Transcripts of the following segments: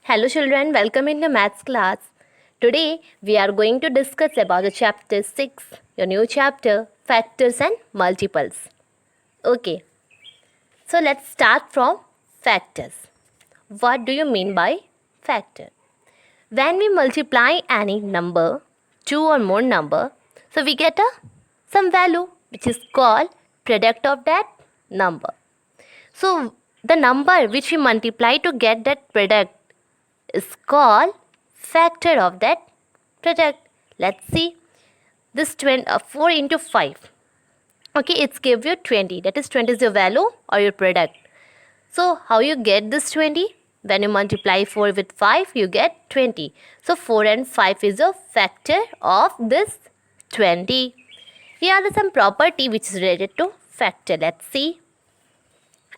Hello children, welcome in the maths class. Today we are going to discuss about the chapter 6, your new chapter, factors and multiples. Okay, so let's start from factors. What do you mean by factor? When we multiply any number, two or more number, so we get some value which is called product of that number. So the number which we multiply to get that product is called factor of that product. Let's see this 4 into 5. Okay, it's give you 20. That is 20 is your value or your product. So how you get this 20? When you multiply 4 with 5, you get 20. So 4 and 5 is a factor of this 20. Here are some property which is related to factor. Let's see.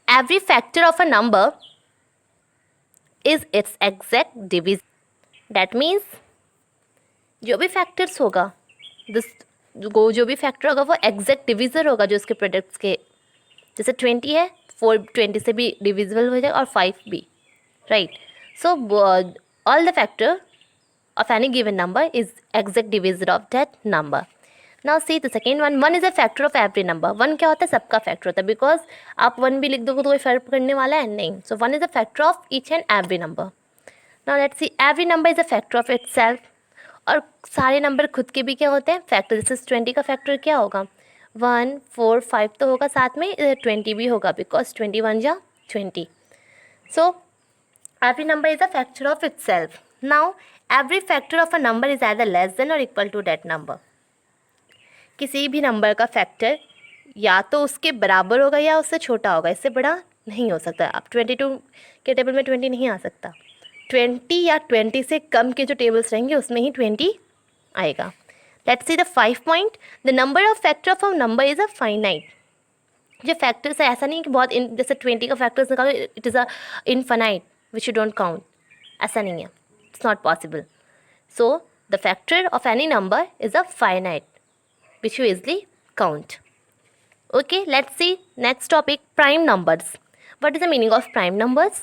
Every factor of a number is its exact divisor. That means जो भी factors होगा जो भी factor होगा वो exact divisor होगा जो उसके प्रोडक्ट्स के. जैसे 20 है, 4 20 से भी डिविजिबल हो जाएगा और 5 भी, right. So all the factor of any given number is exact divisor of that number. Now see the second one. 1 is a factor of every number. 1 क्या होता है? सबका फैक्टर होता है, बिकॉज आप 1 भी लिख दोगे तो कोई फर्क पड़ने वाला है नहीं. सो 1 is a factor of each and every number. Now let's see. Every number is a factor of itself. और सारे नंबर खुद के भी क्या होते हैं? फैक्टर. जैसे 20 का फैक्टर क्या होगा? 1 4 5 तो होगा, साथ में 20 भी होगा, बिकॉज 21 या 20. सो every number is a factor of itself. Now every factor of a number is either less than or equal to that number. किसी भी नंबर का फैक्टर या तो उसके बराबर होगा या उससे छोटा होगा, इससे बड़ा नहीं हो सकता. अब 22 के टेबल में 20 नहीं आ सकता. 20 या 20 से कम के जो टेबल्स रहेंगे उसमें ही 20 आएगा. Let's see the 5 point. The number of factor of a number is a finite. जो फैक्टर्स है ऐसा नहीं कि बहुत जैसे 20 का फैक्टर्स निकालो, it is a infinite which you don't count. ऐसा नहीं है, it's not possible. So the factor of any number is a finite which you easily count. Okay, let's see next topic, prime numbers. What is the meaning of prime numbers?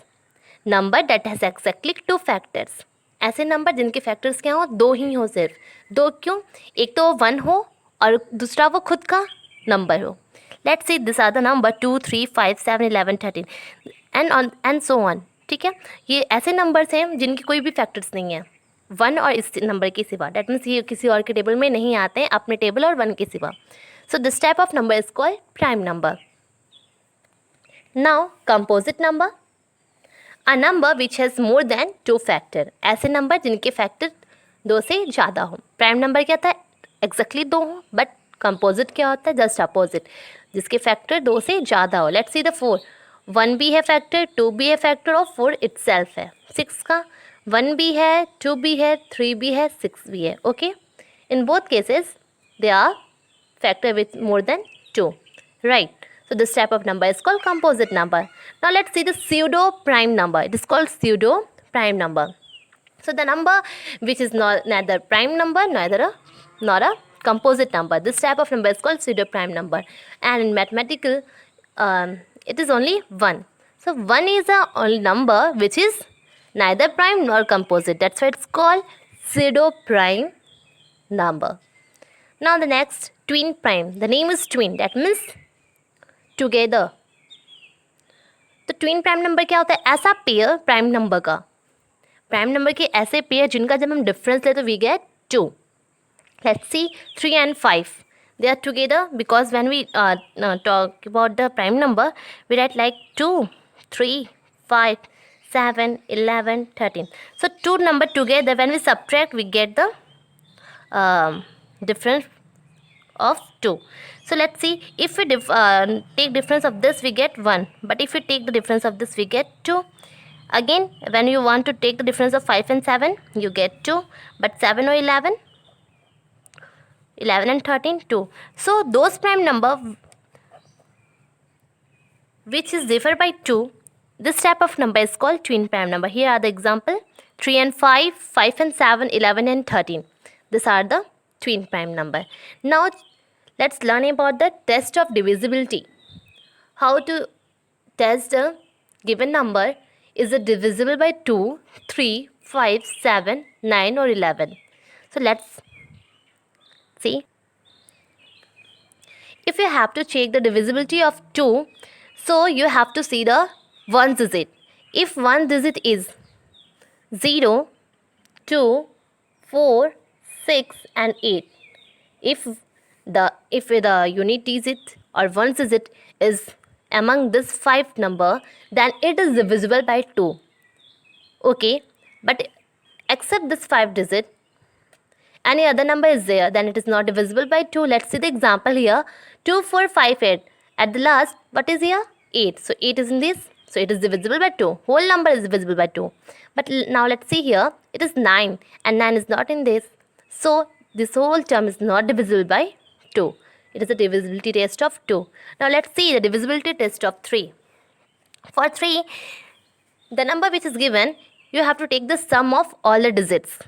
Number that has exactly 2 factors. ऐसे number जिनके factors क्या हो? 2 ही हो, सिर्फ 2. क्यों? एक तो 1 हो और दूसरा वो खुद का नंबर हो. Let's see this are the number 2 3 5 7 11 13 and so on. ठीक है, ये ऐसे नंबर्स हैं जिनके कोई भी फैक्टर्स नहीं है 1 और इस नंबर के सिवा. डैट मीन्स ये किसी और के टेबल में नहीं आते हैं, अपने टेबल और 1 के सिवा. So this type of number is called prime number. Now composite number, a number which has more than 2 factor. ऐसे नंबर जिनके फैक्टर 2 से ज़्यादा हो. प्राइम नंबर क्या होता है? एग्जैक्टली 2 हो. बट कंपोजिट क्या होता है? जस्ट अपोजिट, जिसके फैक्टर 2 से ज़्यादा हो. Let's see the 4. 1 भी है फैक्टर, 2 भी है फैक्टर और 4 इटसेल्फ है. 6 का 1 भी है, 2 भी है, 3 भी है, 6 भी है. Okay, in both cases they are factor with more than 2, right. So this type of number is called composite number. Now let's see the pseudo prime number. It is called pseudo prime number. So the number which is neither prime number nor a composite number. This type of number is called pseudo prime number. And in mathematical, it is only 1. So 1 is a only number which is neither prime nor composite. That's why it's called pseudo prime number. Now the next, twin prime. The name is twin. That means together. तो twin prime number क्या होता है? ऐसा pair prime number का, prime number के ऐसे pair जिनका जब हम डिफरेंस ले तो we get 2. Let's see 3 and 5. They are together because when we talk about the prime number we write like 2 3 5 7 11 13. So 2 number together, when we subtract we get the difference of 2. So let's see, if we take difference of this we get 1, but if we take the difference of this we get 2. Again, when you want to take the difference of 5 and 7 you get 2, but 7 or 11 and 13 2. So those prime number which is differ by 2, this type of number is called twin prime number. Here are the example: 3 and 5, 5 and 7, 11 and 13. These are the twin prime number. Now let's learn about the test of divisibility. How to test a given number Is it divisible by 2, 3, 5, 7, 9 or 11? So let's see. If you have to check the divisibility of 2, so you have to see the 1 digit. If 1 digit is 0, 2, 4, 6 and 8. If the unit digit or 1 digit is among this 5 number, then it is divisible by 2. Okay, but except this 5 digit, any other number is there, then it is not divisible by 2. Let's see the example here. 2, 4, 5, 8. At the last, what is here? 8. So 8 is in this. So it is divisible by 2. Whole number is divisible by 2. But now let's see here. It is 9 and 9 is not in this. So this whole term is not divisible by 2. It is a divisibility test of 2. Now let's see the divisibility test of 3. For 3, the number which is given, you have to take the sum of all the digits.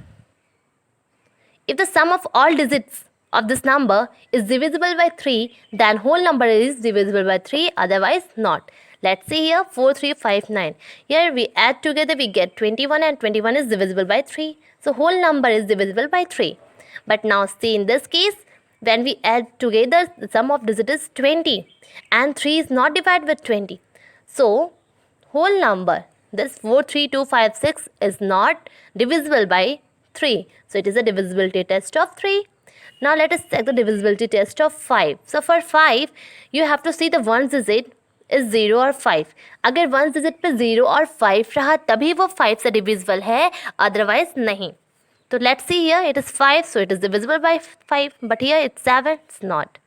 If the sum of all digits of this number is divisible by 3, then whole number is divisible by 3, otherwise not. Let's see here 4, 3, 5, 9. Here we add together, we get 21 and 21 is divisible by 3. So whole number is divisible by 3. But now see in this case, when we add together, the sum of digits is 20 and 3 is not divided with 20. So whole number, this 4, 3, 2, 5, 6 is not divisible by 3. So it is a divisibility test of 3. Now let us check the divisibility test of 5. So for 5, you have to see the 1 digit is 0 or 5. अगर 1 digit पे 0 और 5 रहा तभी वो 5 से divisible है, otherwise नहीं. So let's see here, it is 5, so it is divisible by 5. But here it's 7, it's not.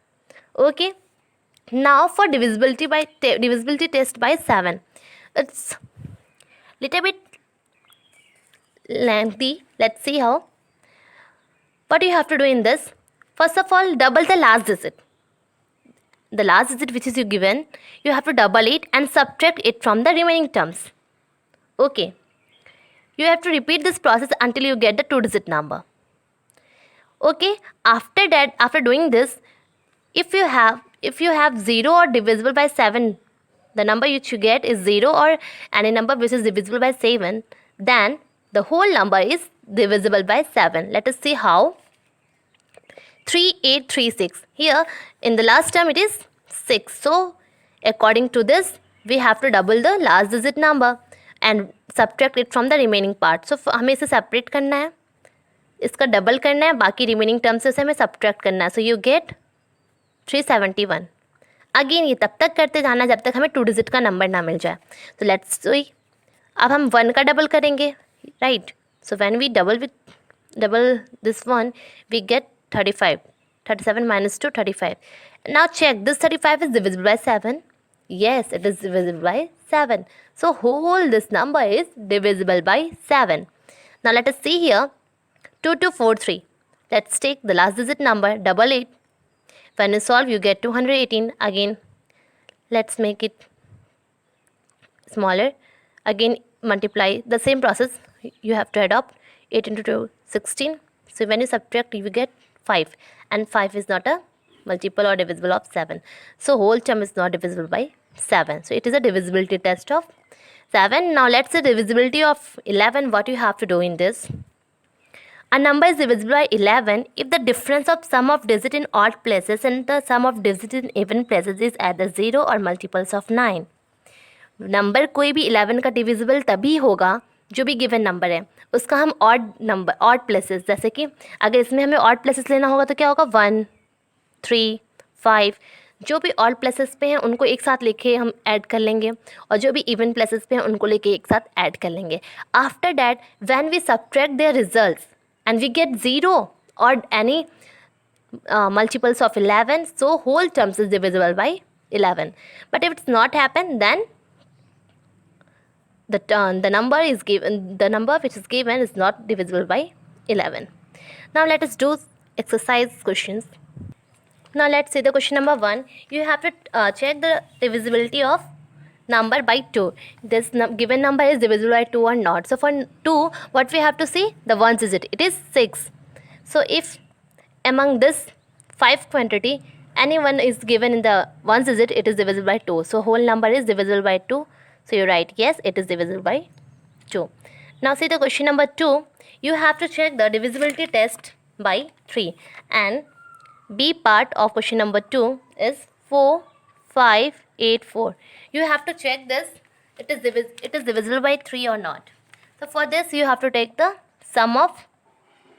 Okay. Now for divisibility test by 7. It's little bit lengthy. Let's see how. What you have to do in this? First of all, double the last digit. The last digit which is you given, you have to double it and subtract it from the remaining terms. Okay. You have to repeat this process until you get the 2-digit number. Okay. After that, after doing this, if you have 0 or divisible by 7, the number which you get is 0 or any number which is divisible by 7, then the whole number is divisible by 7. Let us see how. 3, 8, 3, 6. Here in the last term it is 6. So according to this, we have to double the last digit number and subtract it from the remaining part. So हमें इसे separate करना है, इसका double करना है, बाकी remaining terms से हमें subtract करना है. So you get 371. अगेन ये तब तक करते जाना जब तक हमें 2 डिजिट का नंबर ना मिल जाए. तो लेट्स सी. अब हम 1 का डबल करेंगे, right. So when we double this 1, we get 35. 37 minus 2, 35. Now check, this 35 is divisible by 7. Yes, it is divisible by 7. So whole this number is divisible by 7. Now let us see here. 2, 2, 4, 3. Let's take the last digit number, double it. When you solve, you get 218. Again, let's make it smaller. Again, multiply. The same process you have to adopt. 8 into 2, 16. So when you subtract, you get 5. And 5 is not a multiple or divisible of 7. So whole term is not divisible by 7. So it is a divisibility test of 7. Now let's say divisibility of 11. What you have to do in this? A number is divisible by 11 if the difference of sum of digits in odd places and the sum of digits in even places is either 0 or multiples of 9. Number कोई भी 11 का divisible तभी होगा जो भी given number है उसका हम ऑड प्लेसेस, जैसे कि अगर इसमें हमें ऑड प्लेसेस लेना होगा तो क्या होगा 1, 3, 5. जो भी ऑड प्लेसेस पे हैं उनको एक साथ लेके हम ऐड कर लेंगे और जो भी इवन प्लेसेस पे हैं उनको लेके एक साथ ऐड कर लेंगे. After that when we subtract their results and we get 0 or any multiples of 11, so whole terms is divisible by 11. But if it's not happen, then the number which is given is not divisible by 11. Now let us do exercise questions. Now let's see the question number 1. You have to check the divisibility of number by 2. This given number is divisible by 2 or not. So for 2, what we have to see? The 1 digit. It is 6. So if among this 5 quantity, any one is given in the 1 digit, it is divisible by 2. So whole number is divisible by 2. So you write yes, it is divisible by 2. Now see the question number 2. You have to check the divisibility test by 3, and B part of question number 2 is 4, 5, 8, 4. You have to check this, it is divisible by 3 or not. So for this you have to take the sum of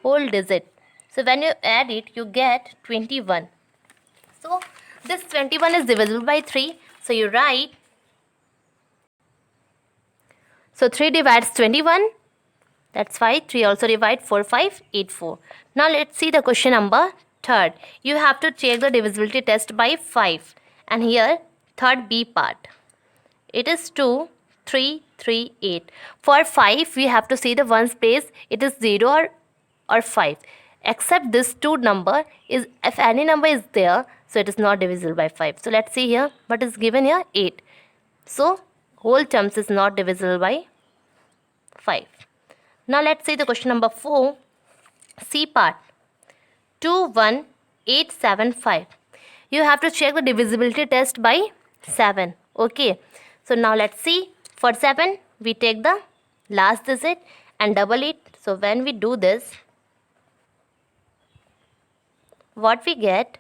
whole digit. So when you add it, you get 21. So this 21 is divisible by 3. So you write, so 3 divides 21. That's why 3 also divide 4, 5, 8, 4. Now let's see the question number 3rd. You have to check the divisibility test by 5. And here, third B part. It is 2, 3, 3, 8. For 5, we have to see the ones place. It is 0 or 5. Except this 2 number, is if any number is there, so it is not divisible by 5. So let's see here. What is given here? 8. So whole terms is not divisible by 5. Now let's see the question number 4, C part. 2, 1, 8, 7, 5. You have to check the divisibility test by 7. Okay. So now let's see. For 7, we take the last digit and double it. So when we do this, what we get?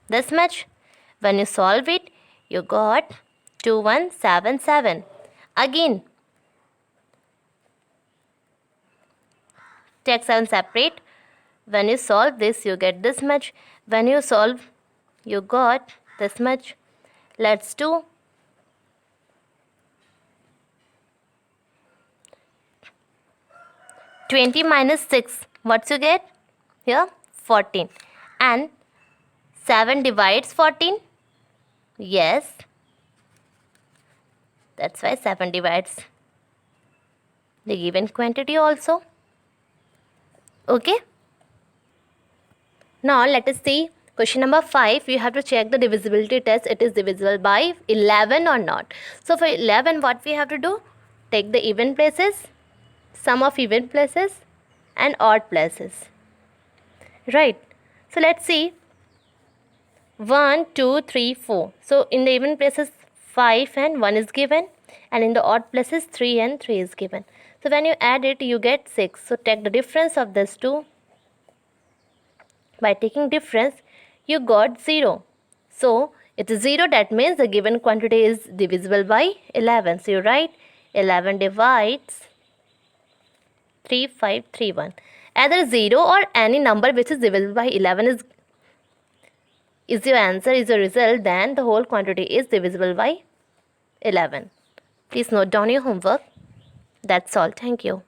This much. When you solve it, you got 2177. Again, take 7 separate. When you solve this, you get this much. When you solve, you got this much. Let's do 20 minus 6. What you get? Here 14. And 7 divides 14. Yes. That's why 7 divides the given quantity also. Okay. Now let us see question number 5. You have to check the divisibility test. It is divisible by 11 or not. So for 11, what we have to do? Take the even places, sum of even places and odd places. Right. So let's see. 1, 2, 3, 4. So in the even places 5 and 1 is given, and in the odd places 3 and 3 is given. So when you add it, you get 6. So take the difference of these two. By taking difference, you got 0. So it is 0. That means the given quantity is divisible by 11. So you write 11 divides 3531. Either 0 or any number which is divisible by 11 is your answer, is your result. Then the whole quantity is divisible by 11. Please note down your homework. That's all. Thank you.